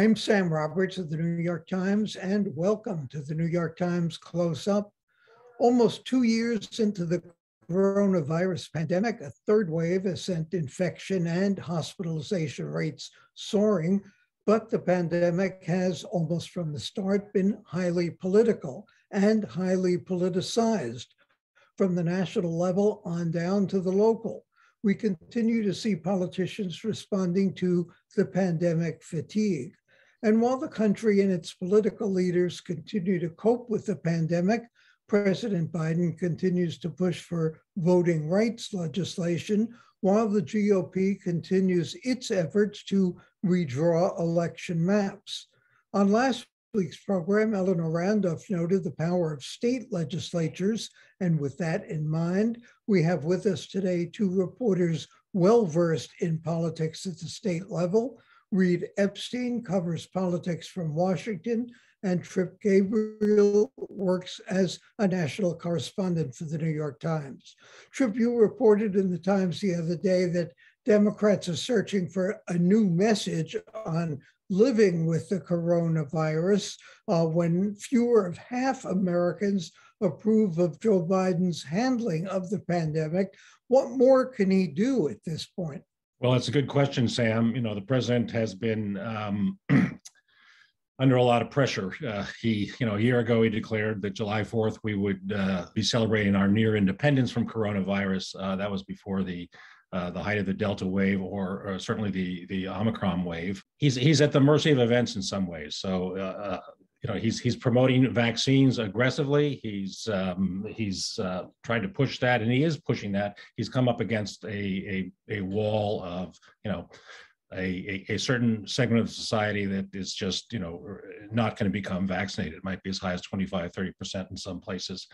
I'm Sam Roberts of the New York Times, and welcome to the New York Times Close-Up. Almost 2 years into the coronavirus pandemic, a third wave has sent infection and hospitalization rates soaring, but the pandemic has, almost from the start, been highly political and highly politicized, from the national level on down to the local. We continue to see politicians responding to the pandemic fatigue. And while the country and its political leaders continue to cope with the pandemic, President Biden continues to push for voting rights legislation, while the GOP continues its efforts to redraw election maps. On last week's program, Eleanor Randolph noted the power of state legislatures, and with that in mind, we have with us today two reporters well-versed in politics at the state level. Reid Epstein covers politics from Washington, and Trip Gabriel works as a national correspondent for the New York Times. Trip, you reported in the Times the other day that Democrats are searching for a new message on living with the coronavirus when fewer of half Americans approve of Joe Biden's handling of the pandemic. What more can he do at this point? Well, it's a good question, Sam. You know, the president has been under a lot of pressure. A year ago, he declared that July 4th, we would be celebrating our near independence from coronavirus. That was before the height of the Delta wave, or certainly the Omicron wave. He's at the mercy of events in some ways. So, he's promoting vaccines aggressively. He's trying to push that, and he is pushing that. He's come up against a wall of, a certain segment of society that is just, not going to become vaccinated. It might be as high as 25, 30% in some places.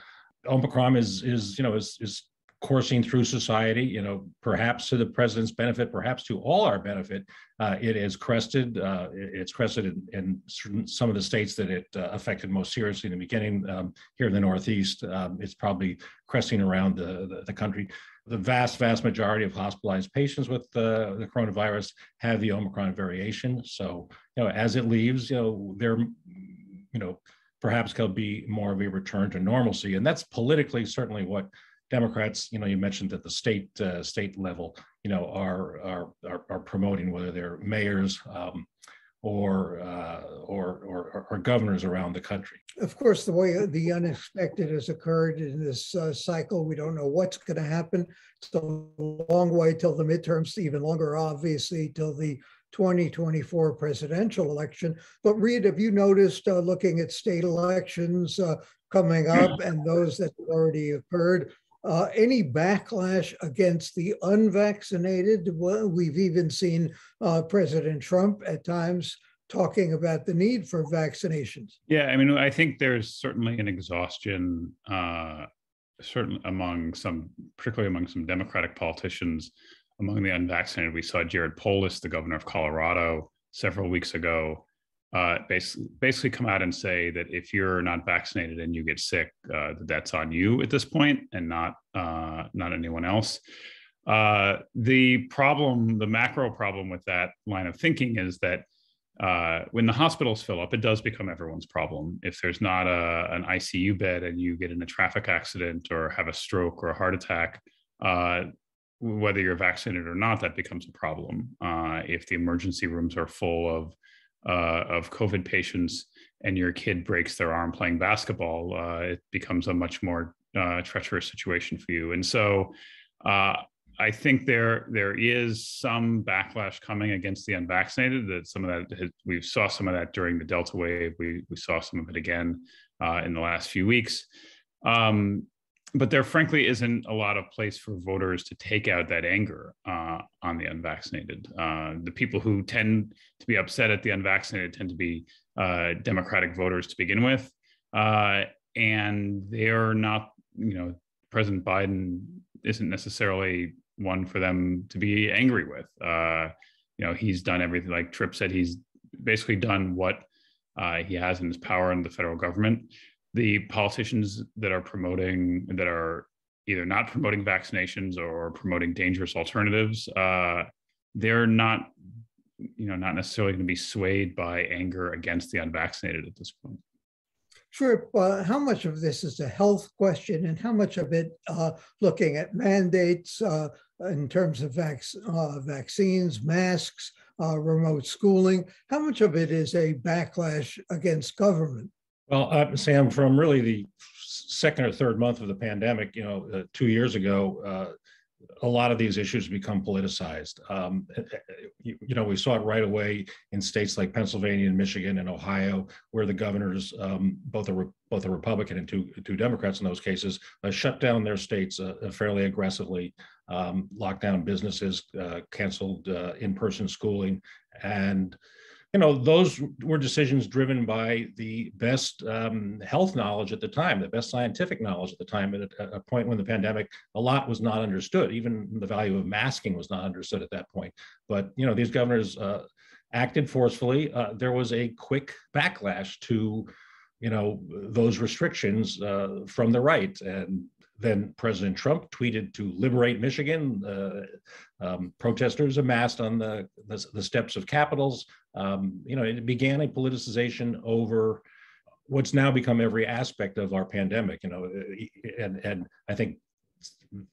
Omicron is coursing through society, perhaps to the president's benefit, perhaps to all our benefit. It is crested. It's crested in some of the states that it affected most seriously in the beginning. Here in the Northeast, it's probably cresting around the country. The vast majority of hospitalized patients with the coronavirus have the Omicron variation. So, as it leaves, there, perhaps there'll be more of a return to normalcy. And that's politically certainly what Democrats, you mentioned at the state level, are promoting, whether they're mayors or governors around the country. Of course, the way the unexpected has occurred in this cycle, we don't know what's going to happen. It's a long way till the midterms, even longer, obviously, till the 2024 presidential election. But Reid, have you noticed, looking at state elections coming up and those that have already occurred, any backlash against the unvaccinated? Well, we've even seen President Trump at times talking about the need for vaccinations. Yeah, I mean, I think there's certainly an exhaustion, certainly particularly among some Democratic politicians, among the unvaccinated. We saw Jared Polis, the governor of Colorado, several weeks ago, basically come out and say that if you're not vaccinated and you get sick, that's on you at this point, and not anyone else. The macro problem with that line of thinking is that when the hospitals fill up, it does become everyone's problem. If there's not an ICU bed and you get in a traffic accident or have a stroke or a heart attack, whether you're vaccinated or not, that becomes a problem. If the emergency rooms are full of COVID patients and your kid breaks their arm playing basketball, it becomes a much more treacherous situation for you. And so I think there is some backlash coming against the unvaccinated. We saw some of that during the Delta wave. We saw some of it again in the last few weeks. But there frankly isn't a lot of place for voters to take out that anger on the unvaccinated. The people who tend to be upset at the unvaccinated tend to be Democratic voters to begin with. And they're not, President Biden isn't necessarily one for them to be angry with. He's done everything, like Tripp said, he's basically done what he has in his power in the federal government. The politicians that are either not promoting vaccinations or promoting dangerous alternatives, they're not not necessarily going to be swayed by anger against the unvaccinated at this point. Sure. How much of this is a health question, and how much of it looking at mandates in terms of vaccines, masks, remote schooling? How much of it is a backlash against government? Well, Sam, from really the second or third month of the pandemic, 2 years ago, a lot of these issues become politicized. We saw it right away in states like Pennsylvania and Michigan and Ohio, where the governors, both a Republican and two Democrats in those cases, shut down their states fairly aggressively, locked down businesses, canceled in-person schooling, and those were decisions driven by the best health knowledge at the time, the best scientific knowledge at the time, at a point when the pandemic, a lot was not understood. Even the value of masking was not understood at that point. But, these governors acted forcefully. There was a quick backlash to, those restrictions from the right. And then President Trump tweeted to liberate Michigan. Protesters amassed on the steps of capitals. It began a politicization over what's now become every aspect of our pandemic. And I think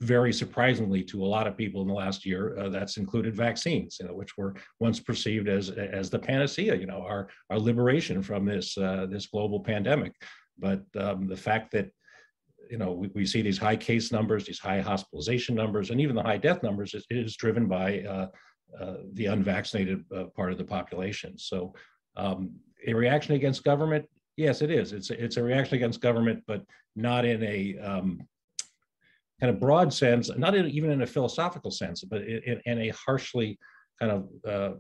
very surprisingly to a lot of people in the last year, that's included vaccines, which were once perceived as the panacea, our liberation from this global pandemic. But the fact that we see these high case numbers, these high hospitalization numbers, and even the high death numbers is driven by the unvaccinated part of the population. So a reaction against government, yes, it is. It's a reaction against government, but not in a kind of broad sense, not even in a philosophical sense, but in a harshly kind of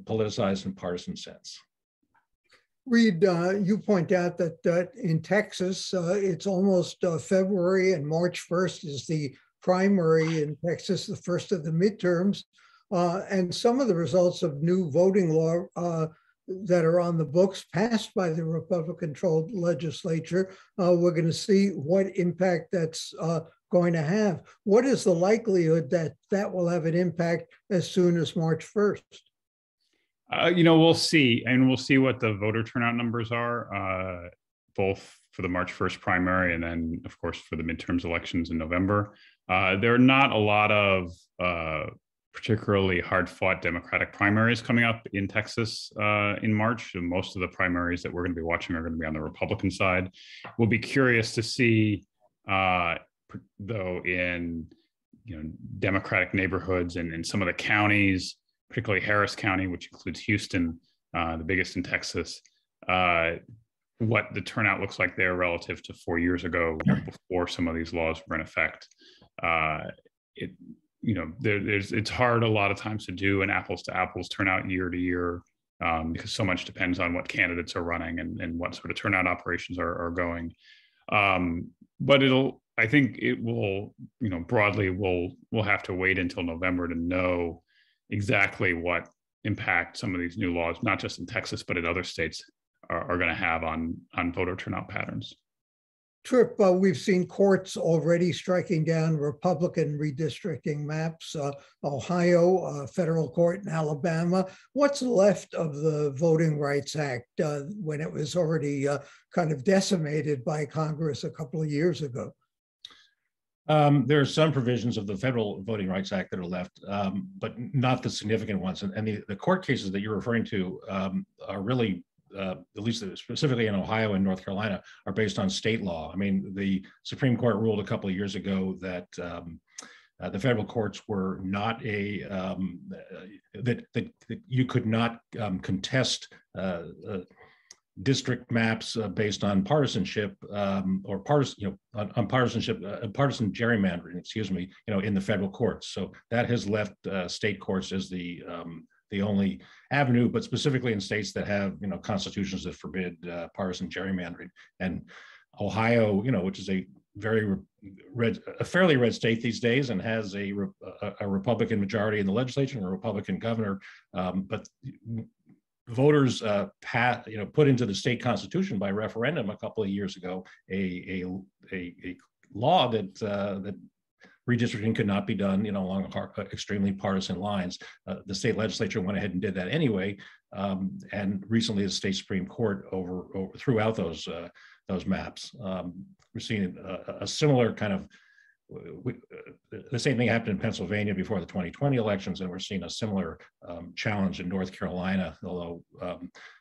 politicized and partisan sense. Reid, you point out that in Texas, it's almost February, and March 1st is the primary in Texas, the first of the midterms. And some of the results of new voting law that are on the books passed by the Republican-controlled legislature, we're going to see what impact that's going to have. What is the likelihood that will have an impact as soon as March 1st? We'll see. And we'll see what the voter turnout numbers are, both for the March 1st primary and then, of course, for the midterms elections in November. There are not a lot of particularly hard-fought Democratic primaries coming up in Texas in March. And most of the primaries that we're going to be watching are going to be on the Republican side. We'll be curious to see, though, in Democratic neighborhoods and in some of the counties, particularly Harris County, which includes Houston, the biggest in Texas, what the turnout looks like there relative to 4 years ago before some of these laws were in effect. It's hard a lot of times to do an apples to apples turnout year to year because so much depends on what candidates are running and what sort of turnout operations are going. But I think it will, broadly, we'll have to wait until November to know exactly what impact some of these new laws, not just in Texas, but in other states, are going to have on voter turnout patterns. Trip, we've seen courts already striking down Republican redistricting maps, Ohio, federal court in Alabama. What's left of the Voting Rights Act when it was already kind of decimated by Congress a couple of years ago? There are some provisions of the Federal Voting Rights Act that are left, but not the significant ones. And the court cases that you're referring to are really, at least specifically in Ohio and North Carolina, are based on state law. I mean, the Supreme Court ruled a couple of years ago that the federal courts were not that you could not contest district maps based on partisanship or partisan gerrymandering, in the federal courts. So that has left state courts as the only avenue, but specifically in states that have constitutions that forbid partisan gerrymandering. And Ohio, which is a fairly red state these days and has a Republican majority in the legislature and a Republican governor, but voters put into the state constitution by referendum a couple of years ago a law that redistricting could not be done, along extremely partisan lines. The state legislature went ahead and did that anyway, and recently the state Supreme Court threw out those maps. We're seeing a similar kind of the same thing happened in Pennsylvania before the 2020 elections, and we're seeing a similar challenge in North Carolina. Although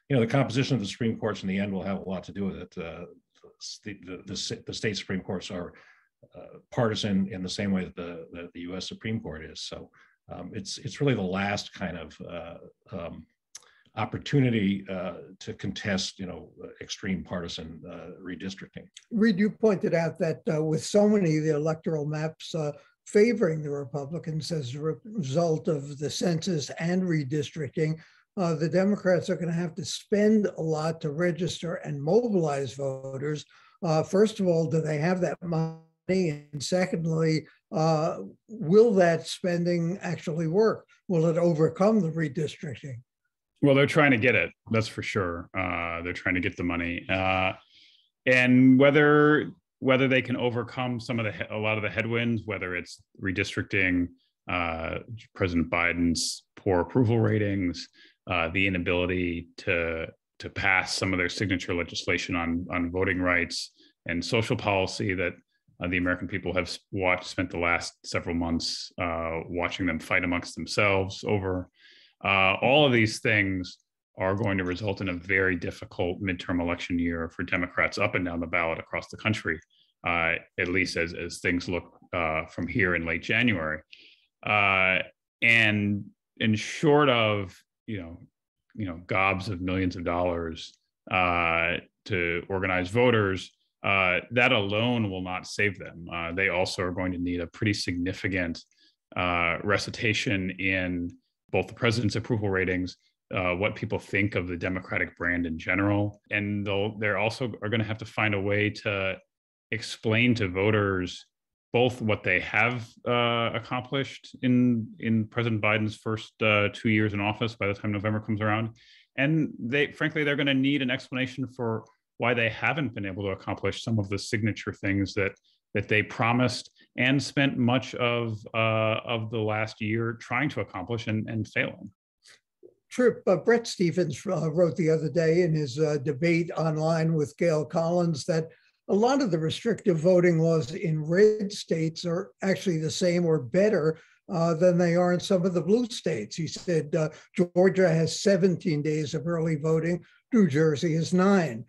the composition of the Supreme Courts in the end will have a lot to do with it. The state Supreme Courts are partisan in the same way that the U.S. Supreme Court is. So it's really the last kind of opportunity to contest, extreme partisan redistricting. Reid, you pointed out that with so many of the electoral maps favoring the Republicans as a result of the census and redistricting, the Democrats are going to have to spend a lot to register and mobilize voters. First of all, do they have that money? And secondly, will that spending actually work? Will it overcome the redistricting? Well, they're trying to get it, that's for sure. They're trying to get the money. And whether they can overcome a lot of the headwinds, whether it's redistricting, President Biden's poor approval ratings, the inability to pass some of their signature legislation on voting rights and social policy that the American people have spent the last several months watching them fight amongst themselves over. All of these things are going to result in a very difficult midterm election year for Democrats up and down the ballot across the country, at least as things look from here in late January. And short of gobs of millions of dollars to organize voters, that alone will not save them. They also are going to need a pretty significant recitation in both the president's approval ratings, what people think of the Democratic brand in general, and they're also are going to have to find a way to explain to voters both what they have accomplished in President Biden's first 2 years in office by the time November comes around, and they're going to need an explanation for why they haven't been able to accomplish some of the signature things that they promised and spent much of the last year trying to accomplish and failing. True. Bret Stephens wrote the other day in his debate online with Gail Collins that a lot of the restrictive voting laws in red states are actually the same or better than they are in some of the blue states. He said Georgia has 17 days of early voting. New Jersey has 9.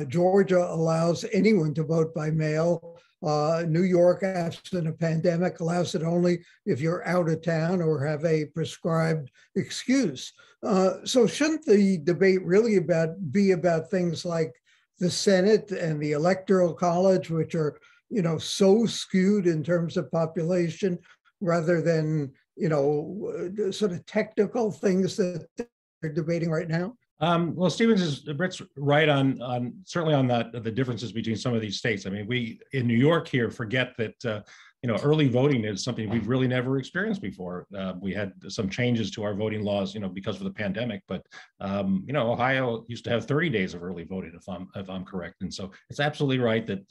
Georgia allows anyone to vote by mail. New York, absent a pandemic, allows it only if you're out of town or have a prescribed excuse. So shouldn't the debate really be about things like the Senate and the Electoral College, which are, so skewed in terms of population, rather than, sort of technical things that they're debating right now? Well, Bret's right on certainly on the differences between some of these states. I mean, we in New York here forget that early voting is something we've really never experienced before. We had some changes to our voting laws, because of the pandemic, but Ohio used to have 30 days of early voting, if I'm correct. And so it's absolutely right that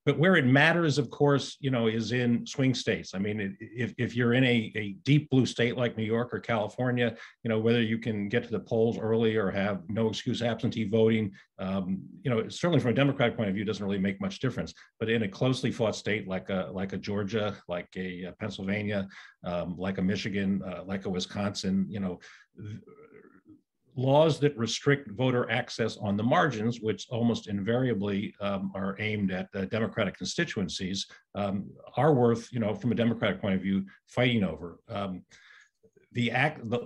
but where it matters, of course, is in swing states. I mean, if you're in a deep blue state like New York or California, whether you can get to the polls early or have no excuse absentee voting, certainly from a Democratic point of view, doesn't really make much difference. But in a closely fought state like a Georgia, like a Pennsylvania, like a Michigan, like a Wisconsin, laws that restrict voter access on the margins, which almost invariably are aimed at Democratic constituencies, are worth, from a Democratic point of view, fighting over. The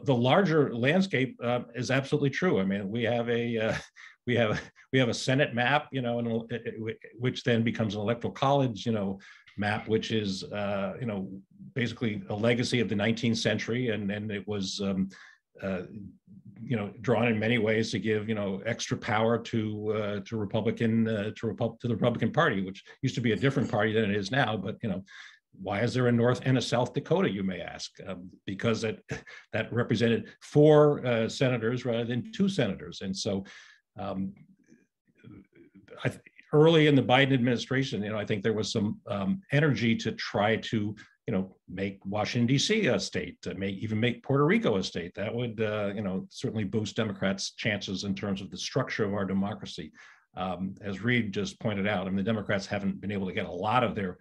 larger landscape is absolutely true. I mean, we have a Senate map, which then becomes an Electoral College, map, which is basically a legacy of the 19th century, and it was drawn in many ways to give extra power to the Republican Party, which used to be a different party than it is now. But why is there a North and a South Dakota, you may ask? Because that represented 4 senators rather than 2 senators, and so early in the Biden administration, I think there was some energy to try to, make Washington, D.C. a state, to even make Puerto Rico a state. That would, certainly boost Democrats' chances in terms of the structure of our democracy. As Reid just pointed out, the Democrats haven't been able to get a lot of their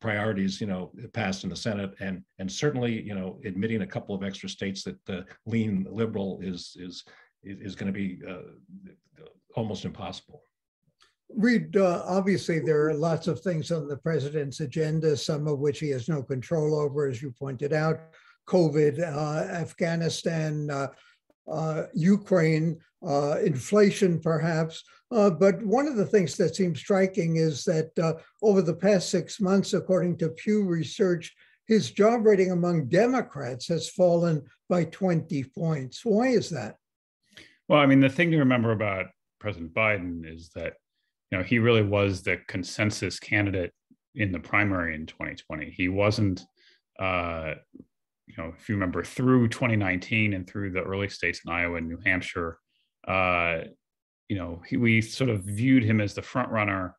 priorities, passed in the Senate, and certainly, admitting a couple of extra states that lean liberal is going to be almost impossible. Reid, obviously there are lots of things on the president's agenda, some of which he has no control over, as you pointed out: COVID, Afghanistan, Ukraine, inflation, perhaps. But one of the things that seems striking is that over the past 6 months, according to Pew Research, his job rating among Democrats has fallen by 20 points. Why is that? Well, the thing to remember about President Biden is that, he really was the consensus candidate in the primary in 2020. He wasn't, if you remember, through 2019 and through the early states in Iowa and New Hampshire, we sort of viewed him as the front runner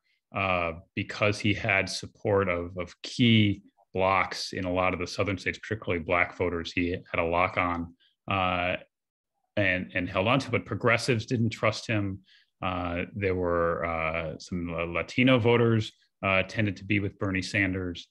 because he had support of key blocks in a lot of the southern states, particularly Black voters. He had a lock on and held on to, but progressives didn't trust him. There were some Latino voters tended to be with Bernie Sanders.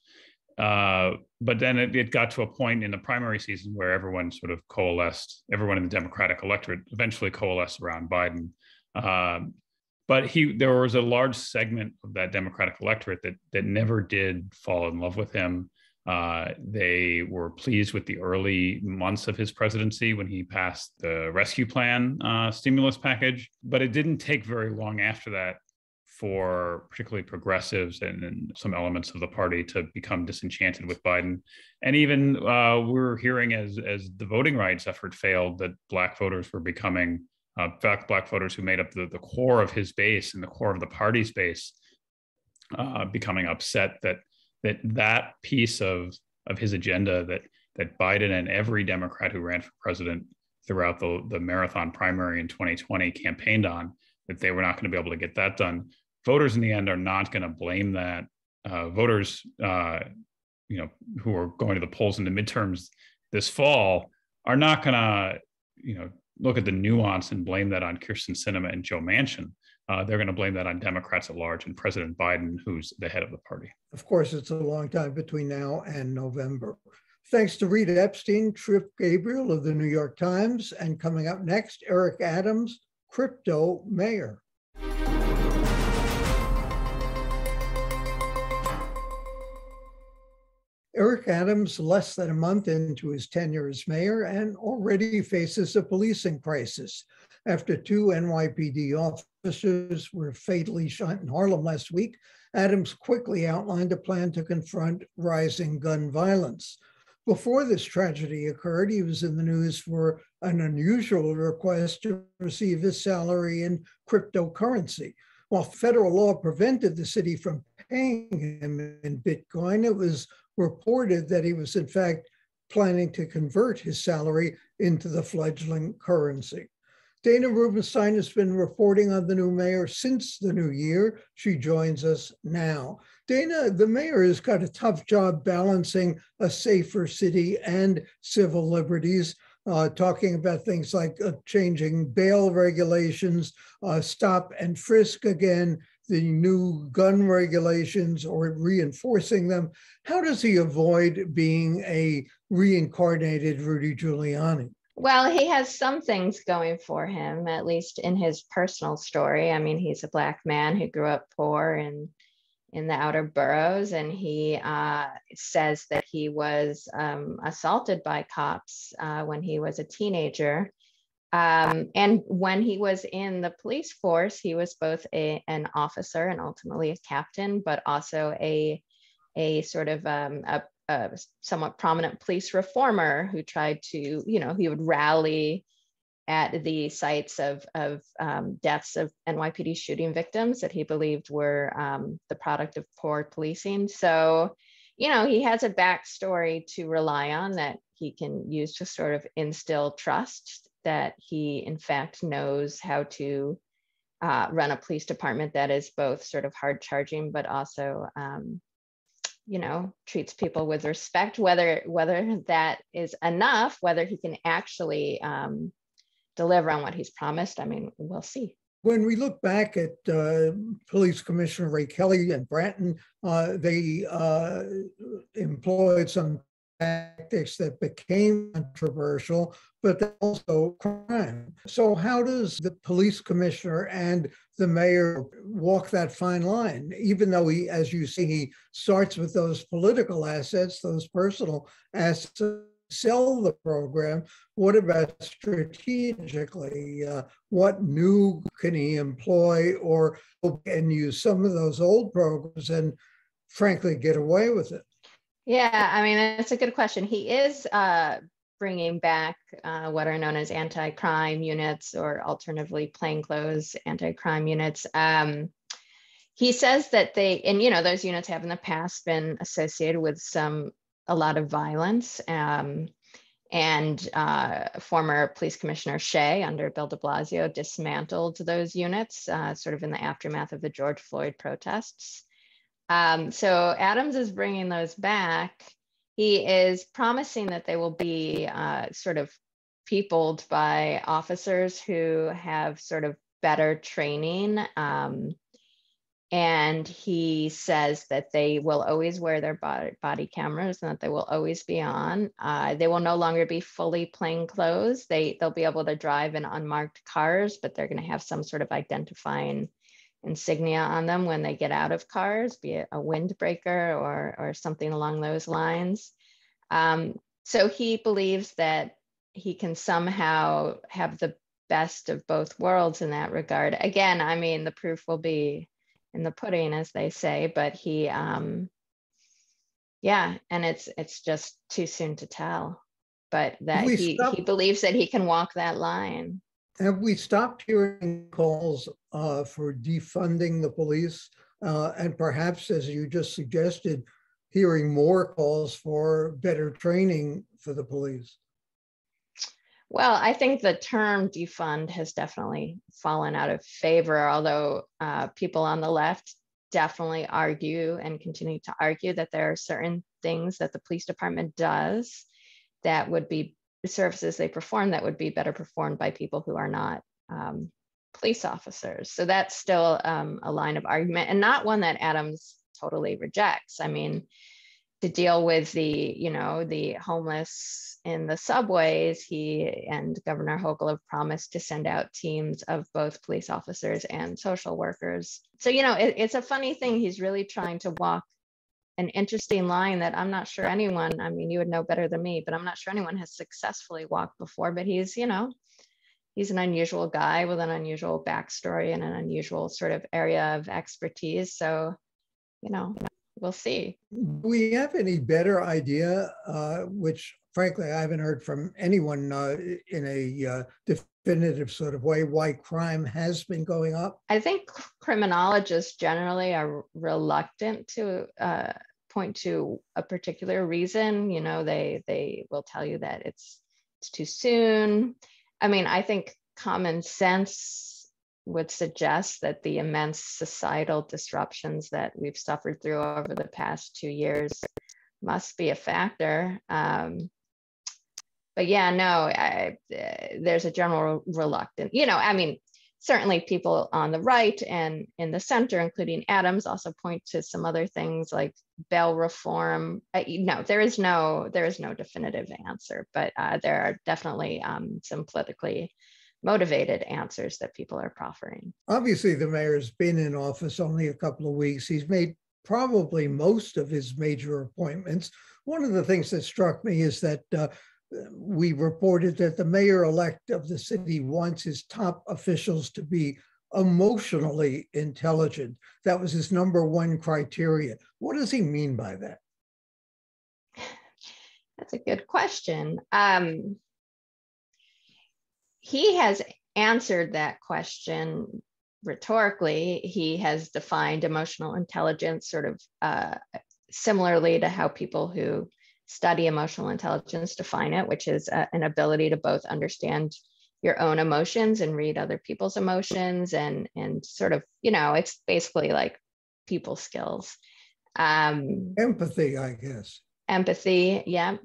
But then it got to a point in the primary season where everyone sort of coalesced, everyone in the Democratic electorate eventually coalesced around Biden. But there was a large segment of that Democratic electorate that never did fall in love with him. They were pleased with the early months of his presidency when he passed the rescue plan stimulus package, but it didn't take very long after that for particularly progressives and some elements of the party to become disenchanted with Biden. And even we're hearing as the voting rights effort failed, that Black voters were becoming, in fact, Black voters who made up the core of his base and the core of the party's base, becoming upset that piece of his agenda that Biden and every Democrat who ran for president throughout the marathon primary in 2020 campaigned on, that they were not going to be able to get that done. Voters in the end are not going to blame that. Voters, who are going to the polls in the midterms this fall are not going to, look at the nuance and blame that on Kyrsten Sinema and Joe Manchin. They're going to blame that on Democrats at large and President Biden, who's the head of the party. Of course, it's a long time between now and November. Thanks to Reid Epstein, Trip Gabriel of the New York Times, and coming up next, Eric Adams, crypto mayor. Eric Adams, less than a month into his tenure as mayor, and already faces a policing crisis after 2 NYPD officers were fatally shot in Harlem last week. Adams quickly outlined a plan to confront rising gun violence. Before this tragedy occurred, he was in the news for an unusual request to receive his salary in cryptocurrency. While federal law prevented the city from paying him in Bitcoin, it was reported that he was in fact planning to convert his salary into the fledgling currency. Dana Rubinstein has been reporting on the new mayor since the new year. She joins us now. Dana, the mayor has got a tough job balancing a safer city and civil liberties, talking about things like changing bail regulations, stop and frisk again, the new gun regulations or reinforcing them. How does he avoid being a reincarnated Rudy Giuliani? Well, he has some things going for him, at least in his personal story. I mean, he's a Black man who grew up poor in the outer boroughs, and he says that he was assaulted by cops when he was a teenager. And when he was in the police force, he was both an officer and ultimately a captain, but also a sort of a somewhat prominent police reformer who tried to, he would rally at the sites of deaths of NYPD shooting victims that he believed were the product of poor policing. So, he has a backstory to rely on that he can use to sort of instill trust that he, in fact, knows how to run a police department that is both sort of hard charging, but also, you know, treats people with respect. Whether that is enough, whether he can actually deliver on what he's promised, I mean, we'll see. When we look back at Police Commissioner Ray Kelly and Branton, they employed some tactics that became controversial, but also crime. So how does the police commissioner and the mayor walk that fine line? Even though he, as you see, he starts with those political assets, those personal assets, sell the program. What about strategically? What new can he employ, or can use some of those old programs and frankly get away with it? Yeah, I mean, it's a good question. He is bringing back what are known as anti-crime units, or alternatively plainclothes anti-crime units. He says that they, and you know, those units have in the past been associated with a lot of violence. And former police commissioner Shea under Bill de Blasio dismantled those units sort of in the aftermath of the George Floyd protests. So Adams is bringing those back. He is promising that they will be sort of peopled by officers who have sort of better training. And he says that they will always wear their body cameras and that they will always be on. They will no longer be fully plainclothes. They'll be able to drive in unmarked cars, but they're going to have some sort of identifying insignia on them when they get out of cars, be it a windbreaker or something along those lines. So he believes that he can somehow have the best of both worlds in that regard. Again, I mean, the proof will be in the pudding, as they say, but he, yeah, and it's just too soon to tell, but that he believes that he can walk that line. Have we stopped hearing calls for defunding the police and perhaps, as you just suggested, hearing more calls for better training for the police? Well, I think the term defund has definitely fallen out of favor, although people on the left definitely argue and continue to argue that there are certain things that the police department does that would be services they perform that would be better performed by people who are not police officers. So that's still a line of argument, and not one that Adams totally rejects. I mean, to deal with the homeless in the subways, he and Governor Hochul have promised to send out teams of both police officers and social workers. So, it's a funny thing. He's really trying to walk an interesting line that I'm not sure anyone, I mean, you would know better than me, but I'm not sure anyone has successfully walked before. But he's an unusual guy with an unusual backstory and an unusual sort of area of expertise. So, we'll see. Do we have any better idea, which frankly I haven't heard from anyone in a definitive sort of way, why crime has been going up? I think criminologists generally are reluctant to point to a particular reason. They will tell you that it's too soon. I mean, I think common sense would suggest that the immense societal disruptions that we've suffered through over the past 2 years must be a factor. But yeah, no, there's a general reluctance. I mean, certainly people on the right and in the center, including Adams, also point to some other things like bail reform. No, there is no definitive answer, but there are definitely some politically motivated answers that people are proffering. Obviously, the mayor's been in office only a couple of weeks. He's made probably most of his major appointments. One of the things that struck me is that we reported that the mayor-elect of the city wants his top officials to be emotionally intelligent. That was his number one criteria. What does he mean by that? That's a good question. He has answered that question rhetorically. He has defined emotional intelligence sort of similarly to how people who study emotional intelligence define it, which is an ability to both understand your own emotions and read other people's emotions, and sort of, you know, it's basically like people skills. Empathy, I guess. Empathy, yeah.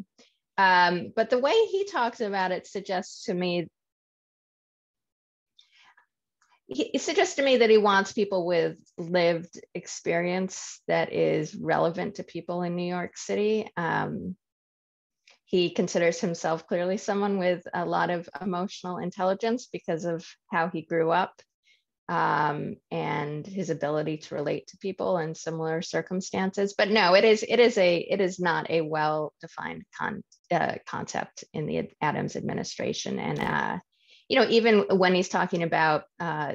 But the way he talks about it suggests to me that he wants people with lived experience that is relevant to people in New York City. He considers himself clearly someone with a lot of emotional intelligence because of how he grew up, and his ability to relate to people in similar circumstances. But no, it is not a well-defined concept in the Adams administration. And you know, even when he's talking about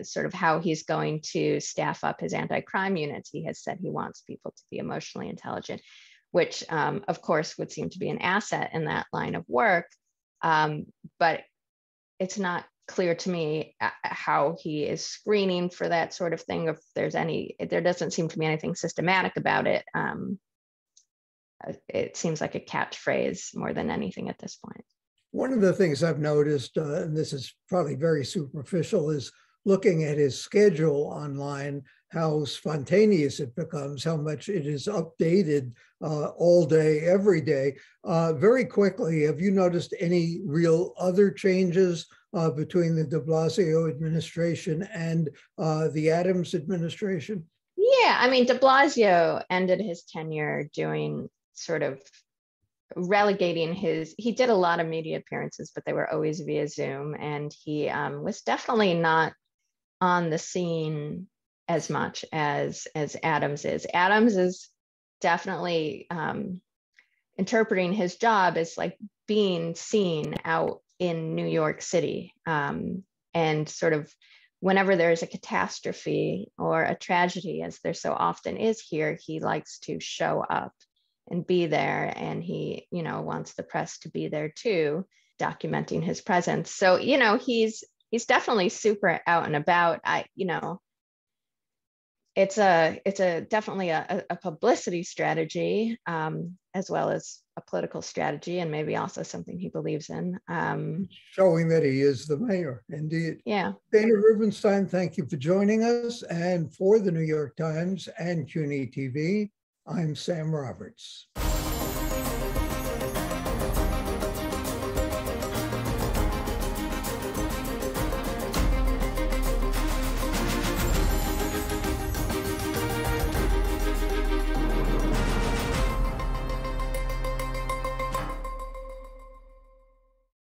sort of how he's going to staff up his anti-crime units, he has said he wants people to be emotionally intelligent, which of course would seem to be an asset in that line of work. But it's not clear to me how he is screening for that sort of thing. If there doesn't seem to be anything systematic about it. It seems like a catchphrase more than anything at this point. One of the things I've noticed, and this is probably very superficial, is looking at his schedule online, how spontaneous it becomes, how much it is updated all day, every day. Very quickly, have you noticed any real other changes between the de Blasio administration and the Adams administration? Yeah, I mean, de Blasio ended his tenure doing sort of relegating he did a lot of media appearances, but they were always via Zoom. And he was definitely not on the scene as much as Adams is. Adams is definitely interpreting his job as like being seen out in New York City, and sort of whenever there's a catastrophe or a tragedy, as there so often is here, he likes to show up and be there. And he, you know, wants the press to be there too, documenting his presence. So, you know, he's definitely super out and about. You know, it's definitely a publicity strategy, as well as a political strategy, and maybe also something he believes in. Showing that he is the mayor, indeed. Yeah. Dana Rubinstein, thank you for joining us. And for the New York Times and CUNY TV, I'm Sam Roberts.